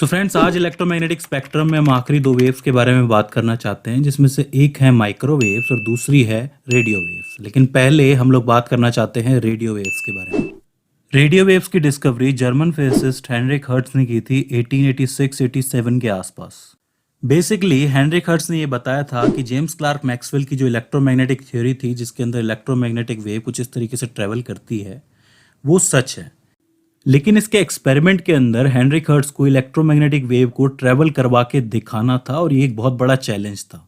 So friends, आज electromagnetic spectrum में हम आखिरी दो वेव्स के बारे में बात करना चाहते हैं, जिसमें से एक है माइक्रोवेव्स और दूसरी है रेडियो वेव्स। लेकिन पहले हम लोग बात करना चाहते हैं रेडियो वेव्स के बारे में। रेडियो वेव्स की discovery German physicist Heinrich Hertz ने की थी 1886-87 के आसपास। बेसिकली हेनरिक हर्ट्ज ने यह बताया था कि जेम्स क्लार्क मैक्सवेल की जो इलेक्ट्रोमैग्नेटिक थ्योरी थी, जिसके अंदर इलेक्ट्रोमैग्नेटिक वेव कुछ इस तरीके से ट्रेवल करती है, वो सच है। लेकिन इसके एक्सपेरिमेंट के अंदर हेनरिक हर्ट्ज को इलेक्ट्रोमैग्नेटिक वेव को ट्रेवल करवा के दिखाना था और ये एक बहुत बड़ा चैलेंज था।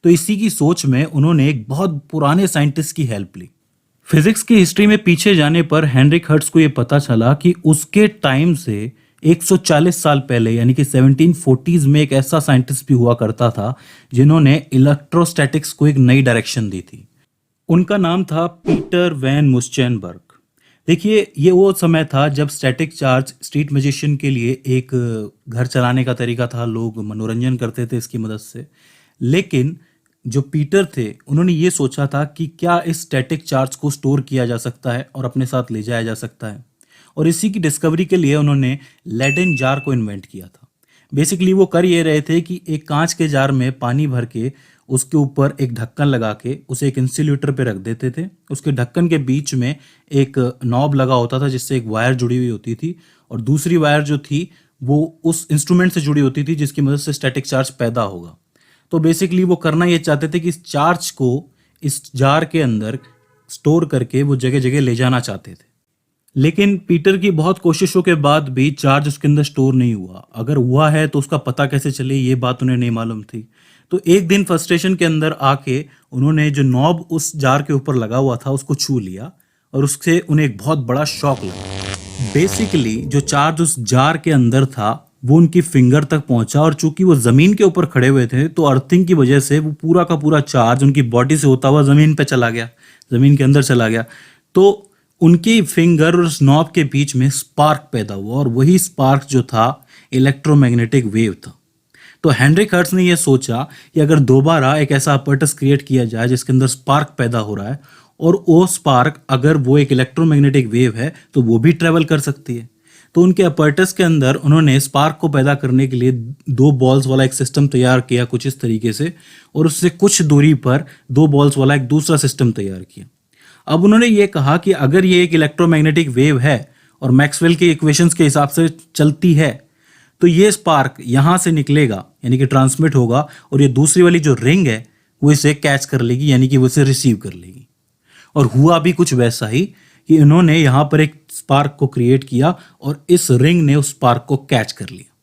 तो इसी की सोच में उन्होंने एक बहुत पुराने साइंटिस्ट की हेल्प ली। फिजिक्स की हिस्ट्री में पीछे जाने पर हेनरिक हर्ट्ज को ये पता चला कि उसके टाइम से 140 साल पहले यानी कि 1740s में एक ऐसा साइंटिस्ट भी हुआ करता था जिन्होंने इलेक्ट्रोस्टैटिक्स को एक नई डायरेक्शन दी थी। उनका नाम था पीटर वैन मुस्चेनबर्ग। देखिए, ये वो समय था जब स्टैटिक चार्ज स्ट्रीट मैजिशियन के लिए एक घर चलाने का तरीका था। लोग मनोरंजन करते थे इसकी मदद से। लेकिन जो पीटर थे, उन्होंने ये सोचा था कि क्या इस स्टैटिक चार्ज को स्टोर किया जा सकता है और अपने साथ ले जाया जा सकता है। और इसी की डिस्कवरी के लिए उन्होंने लेडन जार को इन्वेंट किया था। बेसिकली वो कर ये रहे थे कि एक कांच के जार में पानी भर के उसके ऊपर एक ढक्कन लगा के उसे एक इंसुलेटर पे रख देते थे। उसके ढक्कन के बीच में एक नॉब लगा होता था जिससे एक वायर जुड़ी हुई होती थी, और दूसरी वायर जो थी वो उस इंस्ट्रूमेंट से जुड़ी होती थी जिसकी मदद से स्टैटिक चार्ज पैदा होगा। तो बेसिकली वो करना ये चाहते थे कि इस चार्ज को इस जार के अंदर स्टोर करके वो जगह जगह ले जाना चाहते थे। लेकिन पीटर की बहुत कोशिशों के बाद भी चार्ज उसके अंदर स्टोर नहीं हुआ। अगर हुआ है तो उसका पता कैसे चले, ये बात उन्हें नहीं मालूम थी। तो एक दिन फ्रस्ट्रेशन के अंदर आके उन्होंने जो नॉब उस जार के ऊपर लगा हुआ था उसको छू लिया और उससे उन्हें एक बहुत बड़ा शॉक लगा। बेसिकली जो चार्ज उस जार के अंदर था वो उनकी फिंगर तक पहुंचा, और चूंकि वो जमीन के ऊपर खड़े हुए थे तो अर्थिंग की वजह से वो पूरा का पूरा चार्ज उनकी बॉडी से होता हुआ जमीन पे चला गया, जमीन के अंदर चला गया। तो उनकी फिंगर और उस नॉब के बीच में स्पार्क पैदा हुआ, और वही स्पार्क जो था इलेक्ट्रोमैग्नेटिक वेव था। तो हेनरिक हर्ट्ज ने यह सोचा कि अगर दोबारा एक ऐसा अपरटस क्रिएट किया जाए जिसके अंदर स्पार्क पैदा हो रहा है, और वो स्पार्क अगर वो एक इलेक्ट्रोमैग्नेटिक वेव है तो वो भी ट्रेवल कर सकती है। तो उनके अपरटस के अंदर उन्होंने स्पार्क को पैदा करने के लिए दो बॉल्स वाला एक सिस्टम तैयार किया कुछ इस तरीके से, और उससे कुछ दूरी पर दो बॉल्स वाला एक दूसरा सिस्टम तैयार किया। अब उन्होंने ये कहा कि अगर ये एक इलेक्ट्रोमैग्नेटिक वेव है और मैक्सवेल के इक्वेशंस के हिसाब से चलती है, तो ये स्पार्क यहाँ से निकलेगा यानी कि ट्रांसमिट होगा, और ये दूसरी वाली जो रिंग है वो इसे कैच कर लेगी यानी कि वो इसे रिसीव कर लेगी। और हुआ भी कुछ वैसा ही कि इन्होंने यहाँ पर एक स्पार्क को क्रिएट किया और इस रिंग ने उस स्पार्क को कैच कर लिया,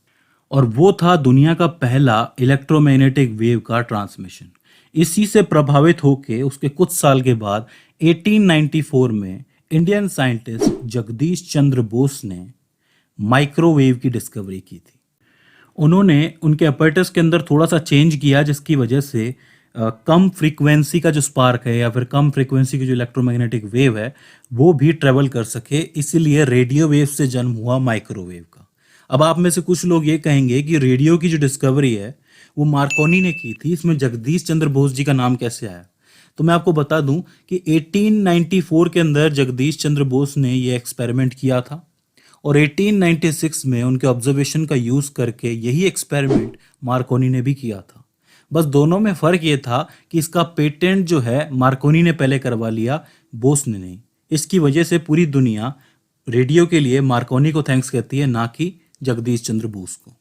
और वो था दुनिया का पहला इलेक्ट्रोमैग्नेटिक वेव का ट्रांसमिशन। इसी से प्रभावित होकर उसके कुछ साल के बाद 1894 में इंडियन साइंटिस्ट जगदीश चंद्र बोस ने माइक्रोवेव की डिस्कवरी की थी। उन्होंने उनके अपैरेटस के अंदर थोड़ा सा चेंज किया जिसकी वजह से कम फ्रीक्वेंसी का जो स्पार्क है या फिर कम फ्रीक्वेंसी की जो इलेक्ट्रोमैग्नेटिक वेव है वो भी ट्रेवल कर सके। इसीलिए रेडियो वेव से जन्म हुआ माइक्रोवेव का। अब आप में से कुछ लोग ये कहेंगे कि रेडियो की जो डिस्कवरी है वो मार्कोनी ने की थी, इसमें जगदीश चंद्र बोस जी का नाम कैसे आया? तो मैं आपको बता दूं कि 1894 के अंदर जगदीश चंद्र बोस ने ये एक्सपेरिमेंट किया था, और 1896 में उनके ऑब्जर्वेशन का यूज करके यही एक्सपेरिमेंट मार्कोनी ने भी किया था। बस दोनों में फर्क ये था कि इसका पेटेंट जो है मार्कोनी ने पहले करवा लिया, बोस ने नहीं। इसकी वजह से पूरी दुनिया रेडियो के लिए मार्कोनी को थैंक्स कहती है, ना कि जगदीश चंद्र बोस को।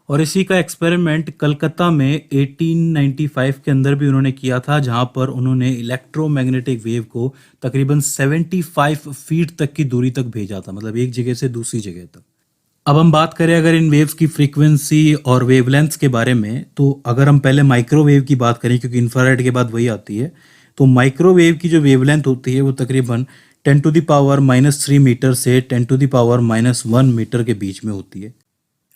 और इसी का एक्सपेरिमेंट कलकत्ता में 1895 के अंदर भी उन्होंने किया था, जहां पर उन्होंने इलेक्ट्रोमैग्नेटिक वेव को तकरीबन 75 फीट तक की दूरी तक भेजा था, मतलब एक जगह से दूसरी जगह तक। अब हम बात करें अगर इन वेव्स की फ्रीक्वेंसी और वेवलेंथ्स के बारे में, तो अगर हम पहले माइक्रोवेव की बात करें क्योंकि इंफ्रारेड के बाद वही आती है, तो माइक्रोवेव की जो वेवलेंथ होती है वो तकरीबन 10⁻³ मीटर से 10⁻⁻1 मीटर के बीच में होती है।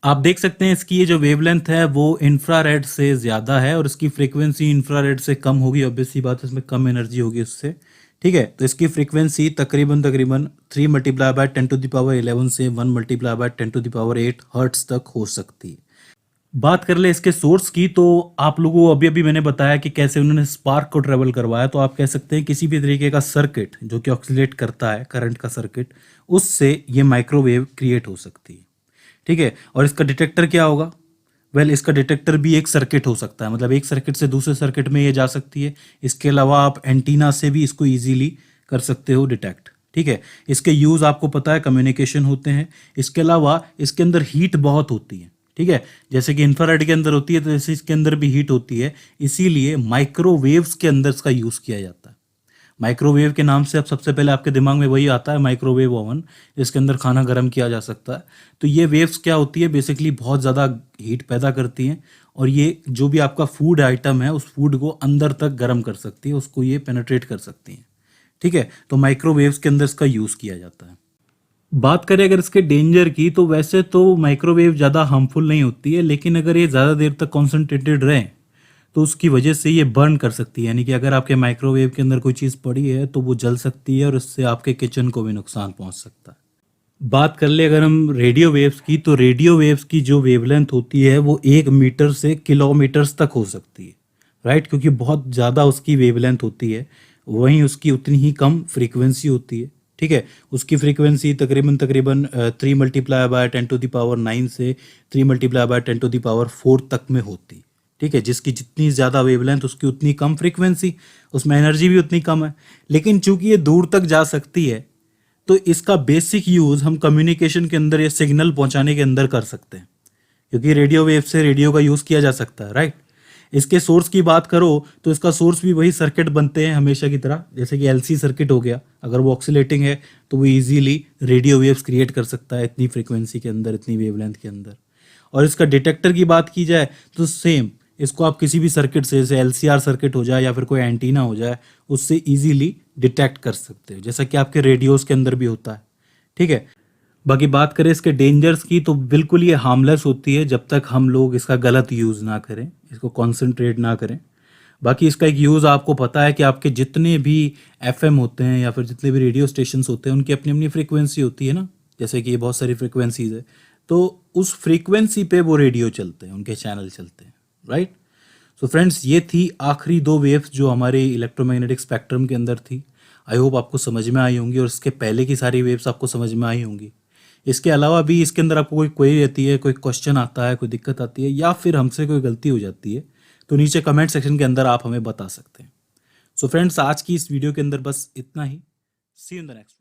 आप देख सकते हैं इसकी ये जो वेवलेंथ है वो इंफ्रारेड से ज़्यादा है, और इसकी फ्रीक्वेंसी इंफ्रारेड से कम होगी। ऑब्वियस सी बात है, इसमें कम एनर्जी होगी उससे, ठीक है। तो इसकी फ्रीक्वेंसी तकरीबन 3 × 10⁻11 से 1 × 10⁸ हर्ट्ज तक हो सकती है। बात कर ले इसके सोर्स की, तो आप लोगों को अभी अभी मैंने बताया कि कैसे उन्होंने स्पार्क को ट्रेवल करवाया। तो आप कह सकते हैं किसी भी तरीके का सर्किट जो कि ऑक्सीलेट करता है, करंट का सर्किट, उससे ये माइक्रोवेव क्रिएट हो सकती है। ठीक है। और इसका डिटेक्टर क्या होगा? इसका डिटेक्टर भी एक सर्किट हो सकता है, मतलब एक सर्किट से दूसरे सर्किट में ये जा सकती है। इसके अलावा आप एंटीना से भी इसको ईजिली कर सकते हो डिटेक्ट, ठीक है। इसके यूज़ आपको पता है, कम्युनिकेशन होते हैं। इसके अलावा इसके अंदर हीट बहुत होती है, ठीक है। जैसे कि इंफ्रारेड के अंदर होती है, तो जैसे इसके अंदर भी हीट होती है, इसीलिए माइक्रोवेव्स के अंदर इसका यूज़ किया जाता है। माइक्रोवेव के नाम से अब सबसे पहले आपके दिमाग में वही आता है, माइक्रोवेव ओवन, जिसके अंदर खाना गर्म किया जा सकता है। तो ये वेव्स क्या होती है, बेसिकली बहुत ज़्यादा हीट पैदा करती हैं, और ये जो भी आपका फूड आइटम है उस फूड को अंदर तक गर्म कर सकती है, उसको ये पेनिट्रेट कर सकती हैं, ठीक है। तो माइक्रोवेव्स के अंदर इसका यूज़ किया जाता है। बात करें अगर इसके डेंजर की, तो वैसे तो माइक्रोवेव ज़्यादा हार्मफुल नहीं होती है, लेकिन अगर ये ज़्यादा देर तक कॉन्सेंट्रेटेड रहे तो उसकी वजह से ये बर्न कर सकती है। यानी कि अगर आपके माइक्रोवेव के अंदर कोई चीज़ पड़ी है तो वो जल सकती है और उससे आपके किचन को भी नुकसान पहुंच सकता है। बात कर ले अगर हम रेडियो वेव्स की, तो रेडियो वेव्स की जो वेवलेंथ होती है वो 1 मीटर से किलोमीटर्स तक हो सकती है, राइट, क्योंकि बहुत ज़्यादा उसकी वेवलेंथ होती है, वहीं उसकी उतनी ही कम फ्रीक्वेंसी होती है, ठीक है। उसकी फ्रीक्वेंसी तकरीबन तकरीबन 3 × 10⁹ से 3 × 10⁴ तक में होती, ठीक है। जिसकी जितनी ज़्यादा वेवलेंथ उसकी उतनी कम फ्रीक्वेंसी, उसमें एनर्जी भी उतनी कम है। लेकिन चूंकि ये दूर तक जा सकती है, तो इसका बेसिक यूज़ हम कम्युनिकेशन के अंदर या सिग्नल पहुंचाने के अंदर कर सकते हैं, क्योंकि रेडियो वेव से रेडियो का यूज़ किया जा सकता है, राइट। इसके सोर्स की बात करो तो इसका सोर्स भी वही सर्किट बनते हैं हमेशा की तरह, जैसे कि एलसी सर्किट हो गया। अगर वो ऑक्सीलेटिंग है तो वो इजीली रेडियो वेव्स क्रिएट कर सकता है इतनी फ्रीक्वेंसी के अंदर, इतनी वेवलेंथ के अंदर। और इसका डिटेक्टर की बात की जाए तो सेम, इसको आप किसी भी सर्किट से, जैसे एलसीआर सर्किट हो जाए या फिर कोई एंटीना हो जाए, उससे इजीली डिटेक्ट कर सकते हो, जैसा कि आपके रेडियोस के अंदर भी होता है, ठीक है। बाकी बात करें इसके डेंजर्स की, तो बिल्कुल ये हार्मलेस होती है जब तक हम लोग इसका गलत यूज़ ना करें, इसको कॉन्सेंट्रेट ना करें। बाकी इसका एक यूज़ आपको पता है कि आपके जितने भी एफएम होते हैं या फिर जितने भी रेडियो स्टेशंस होते हैं, उनकी अपनी अपनी फ्रीक्वेंसी होती है ना, जैसे कि ये बहुत सारी फ्रीक्वेंसीज है, तो उस फ्रीक्वेंसी पे वो रेडियो चलते हैं, उनके चैनल चलते हैं, राइट। सो फ्रेंड्स, ये थी आखिरी 2 वेव्स जो हमारे इलेक्ट्रोमैग्नेटिक स्पेक्ट्रम के अंदर थी। आई होप आपको समझ में आई होंगी, और इसके पहले की सारी वेव्स आपको समझ में आई होंगी। इसके अलावा भी इसके अंदर आपको कोई क्वेरी रहती है, कोई क्वेश्चन आता है, कोई दिक्कत आती है, या फिर हमसे कोई गलती हो जाती है, तो नीचे कमेंट सेक्शन के अंदर आप हमें बता सकते हैं। सो फ्रेंड्स, आज की इस वीडियो के अंदर बस इतना ही। सी यू इन द नेक्स्ट।